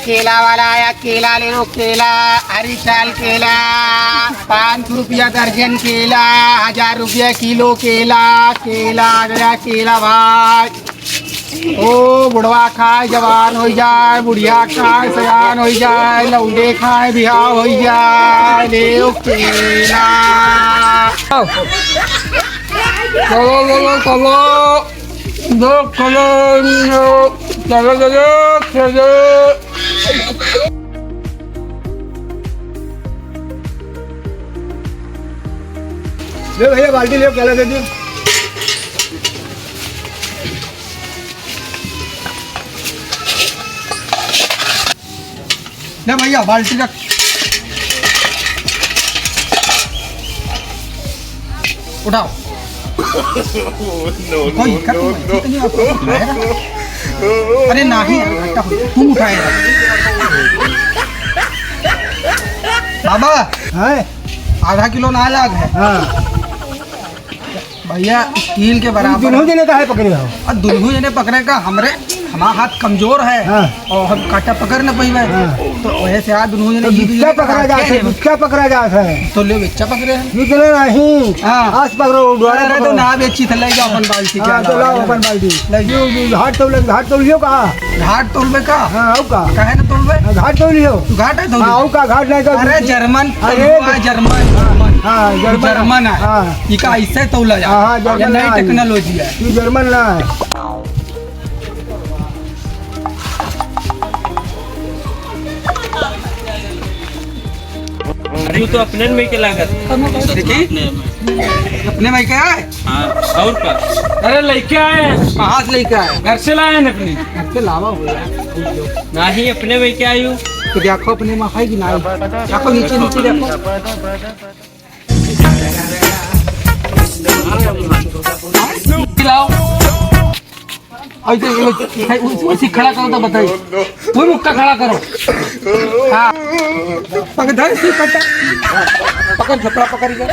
केला वाला आया, केला ले लो केला, हरी चाल केला, 500 रुपया दर्जन केला, 1000 रुपया किलो केला, केला आ गया केला भाई। ओ बुढ़वा खाए जवान हो जाए, बुढ़िया खाए सयान हो जाए, लौंडे खाए बिहाव हो जाए, ले लो केला। चलो चलो दो चलो चलो चलो चलो। ले भैया बाल्टी ले, केला दे दी। ले भैया बाल्टी रख। उठाओ। कोई दिक्कत नहीं आपको उठाएगा। अरे नहीं तुम उठाएगा बाबा। है आधा किलो ना लाग है। हाँ भैया स्टील के बराबर। दोनों जने का है पकड़े हो। और दोनों जने पकड़े का हमारा हाथ कमजोर है। हाँ। और हम काटा पकड़ न पाई। हाँ। तो वैसे आज दोनों जने बिच्चा पकड़ा जाता है, बिच्चा पकड़ा जाता है। तो ले बिच्चा पकड़े हैं। निकले नहीं। हाँ। आज पकड़ो द्वारा अरे तो पकड़ो। ना बेची थले जाओ अपन बाल्टी हाँ तो लाओ अपन बाल्टी। घाट तो लियो का। घाट तोलबे का। हाँ आओ का। काहे न तोलबे। घाट तो लियो। घाट है तो आओ का घाट नहीं तो। अरे जर्मन। अरे जर्मन। हाँ जर्मन है। हाँ ये का ऐसे तौला जा। हाँ, जर्मन ये नई है। टेक्नोलॉजी है। तू जर्मन ना है। अरे तो अपने में के लागत देखी अपने भाई क्या है। हाँ और का। अरे लेके आए हैं, कहाँ से लेकर आए। घर से लाए हैं अपने। घर से लावा हो गया। ना ही अपने में क्या आयु। तो देखो अपने में है कि नहीं। देखो नीचे नीचे देखो। खिलाओ। ऐसे उसी खड़ा करो तो बताइए। वही मुक्का खड़ा करो। हाँ पकड़ इसी कटा पकड़ झपड़ा पकड़ के।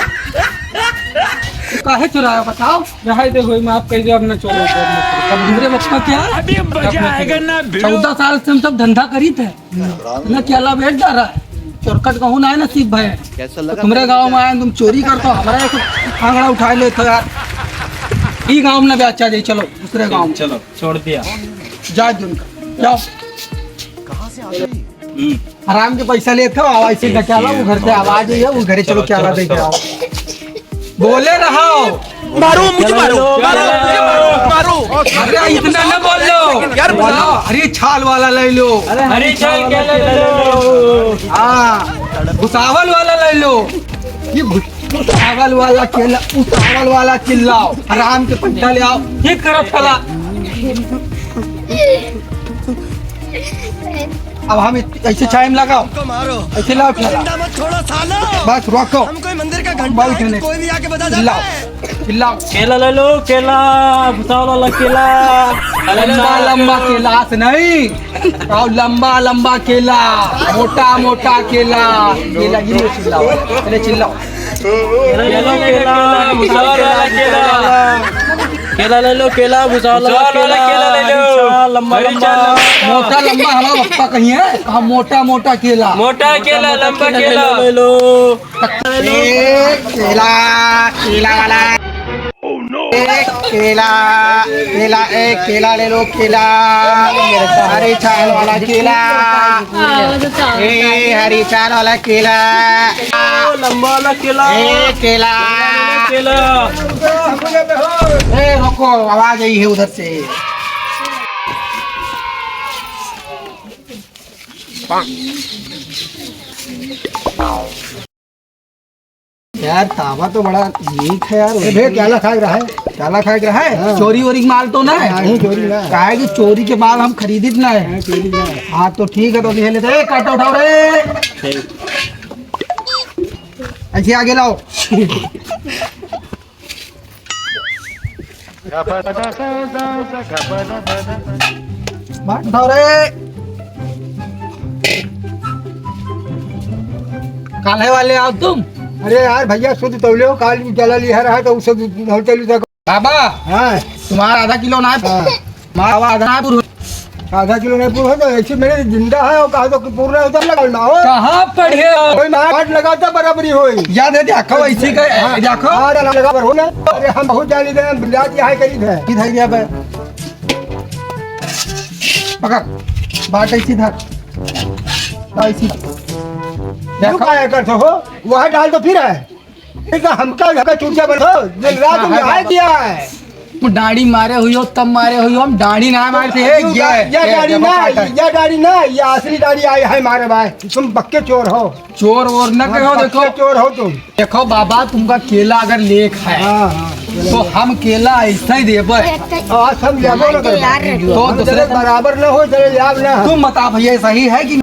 काहे चुराया बताओ। रहा देखो मैं आप कह अपना चोर अब दूसरे बच्चा क्या अभी मजा आएगा ना। 14 साल से हम सब धंधा करी थे ना। क्या लाभ भेज जा रहा है। चोरकट कहूँ ना है नसीब भाई। तो तुम्हारे गांव में आए तुम चोरी करते हो। हमारा आंगड़ा उठा ले तो यार ई गांव में भी अच्छा जाए। चलो दूसरे गांव में। चलो छोड़ दिया। जाओ उनका जाओ। आराम के पैसा लेते हो। आवाज से क्या वो घर से आवाज है वो घरे चलो क्या दे के आओ। बोले रहो। मारो मुझे मारो मारो मारो। अरे इतना न बोल लो यार। बोलो अरे छाल वाला ले लो। हरी चाल केला ले लो। हाँ भुसावल वाला ले लो। ये भुसावल वाला केला भुसावल वाला चिल्लाओ। आराम के पंटा ले आओ। ठीक करो फला। अब हम ऐसे टाइम लगाओ। मारो ऐसे लाओ ठेला। मत छोड़ो सालो। बस रोको। हम कोई मंदिर का बाल घंटा खेलने। कोई भी आके बता जाता चिल्लाओ है। चिल्लाओ। केला ले लो केला भुसावल वाला केला। लंबा लंबा केला से नहीं। और लंबा लंबा केला मोटा मोटा केला। केला ये चिल्लाओ। पहले चिल्लाओ। केला केला भुसावल वाला केला। केला ले लो केला भुसावल वाला केला ले लो। लंबा लंबा मोटा लंबा हमारा वक्ता कहीं है। कहा मोटा मोटा केला। मोटा केला लंबा केला ले लो। केला केला वाला एक केला केला एक केला ले लो केला। हरी चाल वाला केला। हरी चाल वाला केला। लंबा वाला केला। एक केला केला रोको आवाज आई है उधर से। यार तावा तो बड़ा नीक है यार। भैया केला खा रहा है। काला खा के रहा है। हाँ। चोरी वोरी माल तो ना है। नहीं चोरी ना। कहा है कि चोरी के माल हम खरीदित ना है। चोरी ना है। हाँ तो ठीक है तो ले लेते। काटा उठाओ रे। ऐसे आगे लाओ। बाट उठाओ रे। काले वाले आओ तुम। अरे यार भैया शुद्ध तौले हो। काल केला लिया रहा है तो उसे होटल तक। बाबा हाँ तुम्हारा आधा किलो ना है। हाँ। मावा आधा ना आधा किलो नहीं पूरा तो ऐसे मेरे जिंदा है और कहा तो पूरा उधर लगा ना हो कहाँ पढ़े हो? कोई मार लगाता बराबरी होई याद है देखो ऐसे का देखो हाँ लगा पर हो ना। अरे हम बहुत जानी थे बिलात यहाँ करीब है किधर गया बे? पकड़ बाट ऐसी धर ऐसी देखो क्या करते हो वहाँ डाल तो फिर है हमका चूटिया बनो दिन रात में यहाँ दिया है। दाढ़ी मारे हुई हो तब मारे हुई हो, हम दाढ़ी ना मारते हैं। ये दाढ़ी ना ये असली दाढ़ी आई है मारे भाई। तुम पक्के चोर हो। चोर और न कहो। देखो चोर हो तुम। देखो बाबा तुमका केला अगर लेख है तो हम केला ऐसा ही देबे। सब लेबो न करबो तो दूसरे बराबर न हो चले लाभ ना। तुम बता भैया सही है कि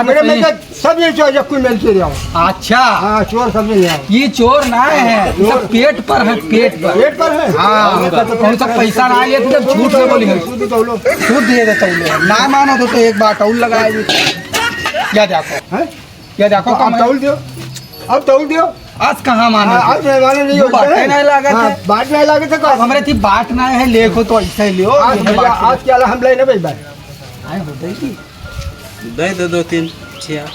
मेरे में तो सब ये चोर जब कोई मिल के जाओ। अच्छा हाँ चोर सब ले आओ। ये चोर ना है, सब पेट पर है, पेट पर है। हाँ तो पैसा ना लिए तो झूठ में बोली है। झूठ दे देता हूँ ना मानो तो एक बार टौल लगाए। या देखो या देखो अब तौल दियो अब तौल दियो। आज कहाँ मानो? आज मेहमान नहीं होते बात नहीं लागे थे। बात नहीं लागे थे हमारे थी बात ना है लेखो तो ऐसा ही लियो। आज क्या हम ले भाई भाई आए होते ही दे दो 2-3 छिया।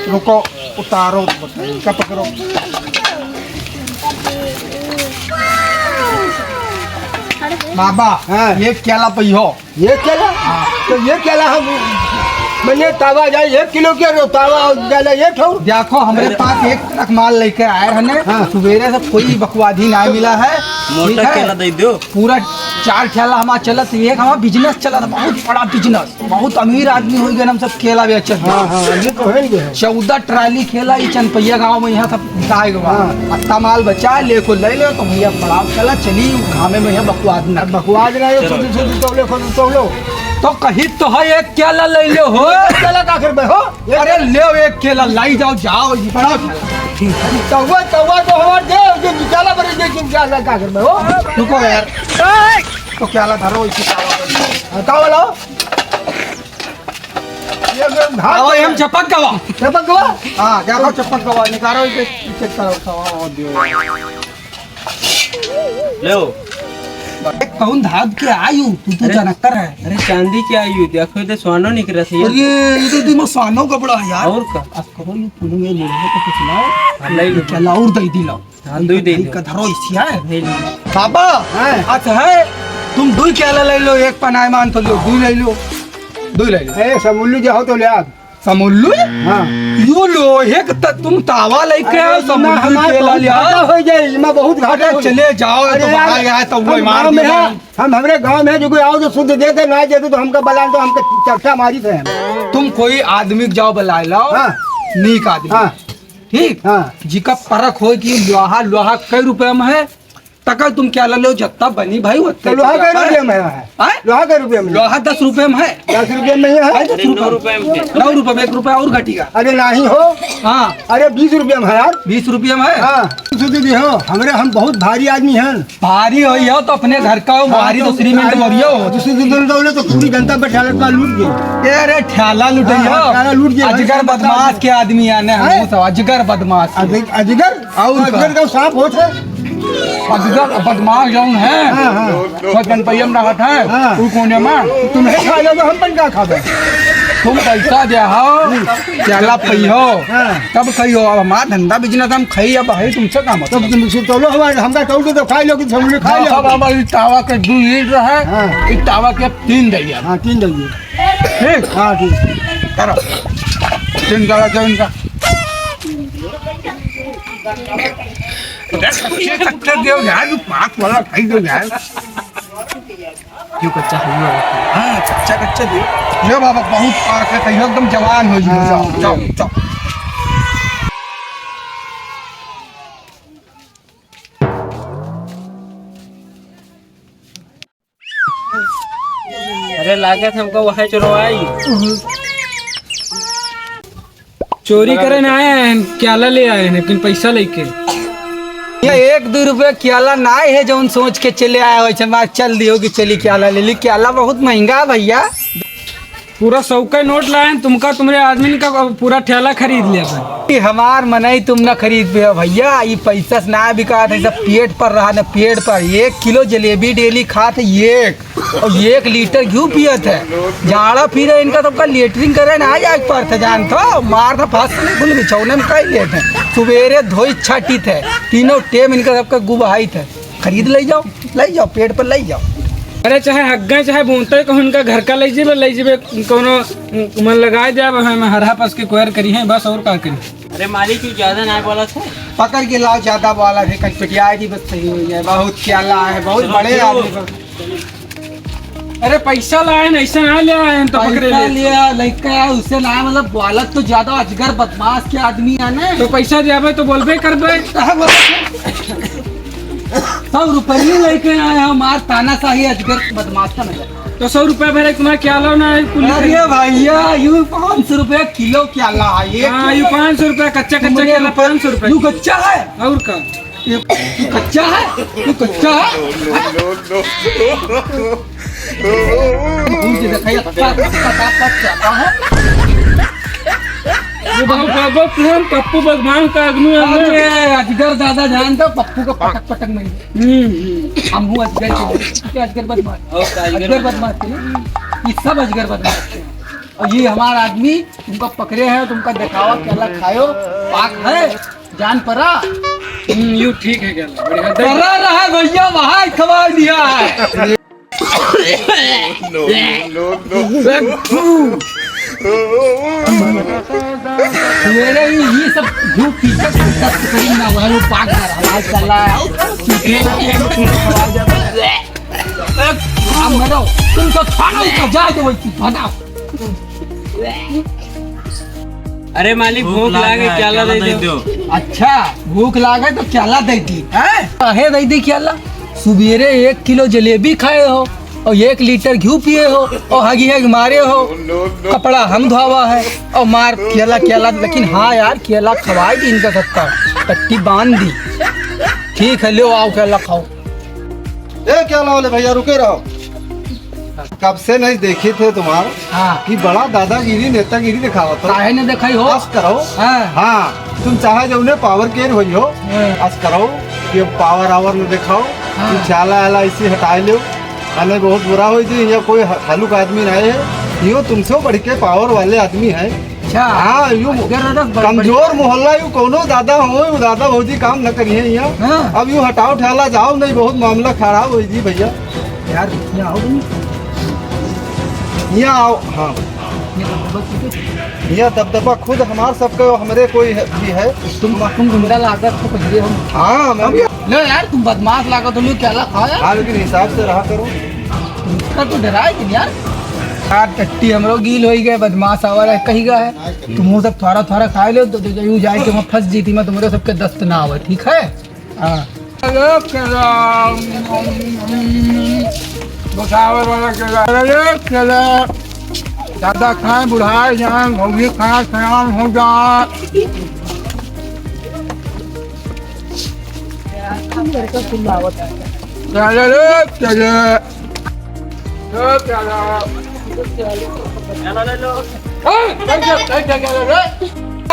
रुको उतारो क्या पकड़ो। बाबा ये केला पई हो। ये केला तो ये केला हम मैंने तावा जाए 1 किलो के तावा केला ये ठो। देखो हमारे पास एक ट्रक माल लेके आए हैं। सवेरे से कोई बकवादी ना मिला है। मोटा केला दे दो। पूरा 4 ठेला हमारा चलत। एक हमारा बिजनेस चला था, बहुत बड़ा बिजनेस। बहुत अमीर आदमी हो गए हम सब केला बेचत। ये तो है ही है। 14 ट्राली केला ये चनपैया गाँव में यहाँ सब बिकाए गवा। अत्ता माल बचा ले को ले लो तो भैया बड़ा चला चली घामे में यहाँ बकवाद ना तौलो तो कहीं तो है एक केला ले लो हो। केला का कर हो। अरे ले एक केला लाई जाओ जाओ ये बड़ा तवा तवा तो हमारे दे जो केला बड़े जे केला का कर हो। रुको यार तो केला धरो इसी तावा लो ये आओ हम चपक गवा। चपक गवा। हाँ देखो चपक गवा निकालो इसे चेक करो सवा दियो लो। कौन धाद के आयु तू तो जनकर है। अरे चांदी क्या आई देखो तो सोनो निकल रही है। अरे ये तो मैं सोनो कपड़ा है यार। और का आज करो ये तूने ये मुर्गे को कुछ लाओ ले लो। केला और दे दी लो। हां दो दे का धरो इसी है ले लो। बाबा अच्छा है तुम 2 केला ले लो। एक पनाय मान तो लो 2 ले लो 2 ले लो। ए समुल्लू जाओ तो ले आ समुल्लू। हां यो लोहे का तुम तावा लेके आओ समुल्लू केला ले आओ। हो जाए इसमें बहुत घाटा अरे चले जाओ तो बाहर गया तो वो मार में दिया। हम हमारे गांव में जो कोई आओ तो शुद्ध दे दे ना दे तो हमका बला तो हमका चर्चा मारी थे। तुम कोई आदमी जाओ बुलाए लाओ। हाँ। नीक आदमी। हाँ। ठीक हाँ। जी का परख हो कि लोहा कई रुपए में है तक तुम क्या लो जत्ता बनी भाई तो लोहा के रुपये में है। लोहा के रुपये में लोहा 10 रुपए में है। 10 रुपये में है। 9 रुपए में 9 रुपए में 1 रुपया और घटेगा। अरे नहीं हो। हाँ अरे 20 रुपये में है यार। 20 रुपये में है। हाँ सुधी हो हमारे हम बहुत भारी आदमी हैं। भारी हो तो अपने घर का हो भारी तो श्रीमंत मरियो तो पूरी जनता पे ठेला का लूट गए। अरे ठेला लूट ठेला लूट गया। अजगर बदमाश के आदमी आने अजगर बदमाश अजगर का सांप होता है। अजगर बदमाश जौन है गणपैया में रहत है उ कोने में तुम्हें खा लो तो हम पर क्या खावे। तुम पैसा दे हो केला पई हो तब कही हो। अब हमारा धंधा बिजनेस हम खाई अब है तुमसे काम हो। तब तुम तौलो हमारे हमका तौल तो खाई लो कि समझ खा लो। अब अब इस तावा के 2 लीटर है। इस तावा के 3 दइया। हाँ 3 दइए। ठीक हाँ ठीक करो 3 करो जो इनका कच्चा देव यार 5 वाला खाई दो यार। क्यों कच्चा है? हाँ कच्चा दे ले बाबा बहुत पार के कहीं एकदम जवान हो जाओ। जाओ जाओ अरे लागत हमको वहाँ चुरवाई। चोरी करे ना आए हैं केला ले आए हैं लेकिन पैसा लेके। ये 1-2 रुपये केला ना है जो सोच के चले आए हो चल दियो कि चली केला ले ली। केला बहुत महंगा है भैया। पूरा 100 का नोट लाए हैं, तुमका तुम्हारे आदमी का पूरा ठेला खरीद लिया था। कि हमार मनाई तुम ना खरीद पे भैया, ये पैसा से ना बिका था, सब पेट पर रहा ना पेट पर। 1 किलो जलेबी डेली खाते एक, और 1 लीटर घी पियत है। जाड़ा फिर इनका सबका लेटरिंग करे ना जाए पर थे, जानते मार था फास्ट नहीं खुल बिछौने में कई लेते हैं। सुबेरे धोई छाटी थे, तीनों टेम इनका सबका गुबाही थे। खरीद ले जाओ पेट पर ले जाओ। अरे चाहे हग्गा चाहे बोनते कहूँ इनका घर का ले जेबे कोनो मन लगाए जाए हम हरा पास के कोयर करी है बस, और का करी। अरे मालिक क्यों ज्यादा ना बोला था? पकड़ के लाओ, ज्यादा वाला है कचपटिया की बस सही हो जाए। बहुत प्याला है, बहुत बड़े आदमी। अरे पैसा लाए ना, ऐसा ना ले आए हैं तो पकड़े पैसा ले। लिया लड़का उससे ना, मतलब बालक तो ज्यादा अजगर बदमाश के आदमी है ना। तो पैसा देवे तो बोलबे करबे। 100 रुपये लेके आए हम, मार तानाशाही अजगर बदमाश का नजर। तो 100 रुपया भरे तुम्हारा क्या लो ना है पुलिस। अरे भैया यू 500 रुपये किलो क्या ला है? हाँ यू 500 रुपया कच्चा केला 500 रुपया। तू कच्चा है और का तू कच्चा है तू कच्चा है। मुझे दिखाया क्या है। वो बाबू पप्पू बदमाश का आदमी है। अरे अजगर दादा जानता पप्पू का पटक नहीं। हम हूँ अजगर बदमाश, अजगर बदमाश थे ना, ये सब अजगर बदमाश थे। और ये हमारा आदमी तुमका पकड़े है, तुमका दिखावा केला खायो पाक है जान परा। यू ठीक है क्या बढ़िया परा रहा भैया, वहाँ खबर दिया है। मेरे ये सब जो पीछे करीब ना वो पाक कर रहा चल रहा है। मरो तुम तो खाना का जाए तो वही बनाओ। अरे मालिक भूख लागे केला दे दो। अच्छा भूख लागे तो केला देती है दे दी केला। सुबेरे 1 किलो जलेबी खाए हो और 1 लीटर घी पिए हो और हगी है मारे हो। कपड़ा हम धोवा है और मार केला। लेकिन हाँ यार केला खवाई दी इनका सबका, पट्टी बांध दी। ठीक है लो आओ केला खाओ। ए क्या वाले भैया रुके रहो, कब से नहीं देखे थे तुम्हारा हाँ कि बड़ा दादागिरी नेतागिरी दिखावा तो काहे ने देखई हो। बस करो। हाँ हाँ तुम चाहे जो उन्हें पावर केयर हुई हो बस करो कि पावर आवर में दिखाओ। तुम चाला आला इसी हटा लो, अने बहुत बुरा हो जी। ये कोई हलुक आदमी नहीं है, यो तुमसे बढ़ के पावर वाले आदमी है। अच्छा हाँ यू कमजोर मोहल्ला यू कोनो दादा हो दादा भौजी काम न करिए यहाँ। हाँ। अब यू हटाओ ठेला जाओ, नहीं बहुत मामला खराब हो जी भैया। यार यहाँ आओ तुम। यहाँ आओ। हाँ यहाँ दबदबा खुद हमार सबका हमारे कोई भी है। तुम गुंडा लागत तो पहले हम। हाँ मैं भी। लो यार तुम बदमाश लागत हो, केला खाओ यार। हाँ लेकिन हिसाब से रहा करो। तुमका तो डराए दिन यार। टट्टी हम लोग गील हो गए, बदमाश आवर है कहीं का है। तुम सब थोड़ा खाए लो तो यूँ जाए कि मैं फंस जीती, मैं तुम्हारे सबके दस्त ना आवे। ठीक है हाँ। ज्यादा खाए बुढ़ाए जाए, भौजी खाना सयान हो जाए।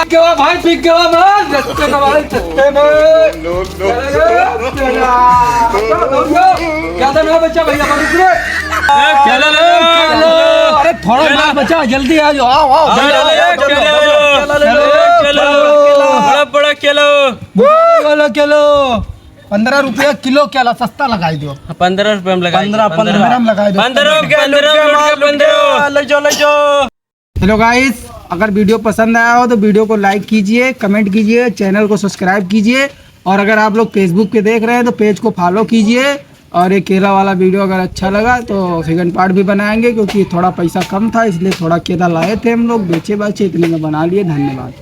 क्या भाई पी के मान रस्ते का भाई सस्ते में ज्यादा ना बचा भैया केला ले अरे थोड़ा ना बचा, जल्दी आ जाओ। आओ आओ बड़ा किलो 15 रुपया किलो केला सस्ता लगाई दो। 15 रुपए में लगा 15 में लगाई दो। 15 ले जाओ। हेलो गाइस, अगर वीडियो पसंद आया हो तो वीडियो को लाइक कीजिए, कमेंट कीजिए, चैनल को सब्सक्राइब कीजिए। और अगर आप लोग फेसबुक पे देख रहे हैं तो पेज को फॉलो कीजिए। और ये केला वाला वीडियो अगर अच्छा लगा तो सेकंड पार्ट भी बनाएंगे, क्योंकि थोड़ा पैसा कम था इसलिए थोड़ा केला लाए थे हम लोग, बेचे इतने में बना लिए। धन्यवाद।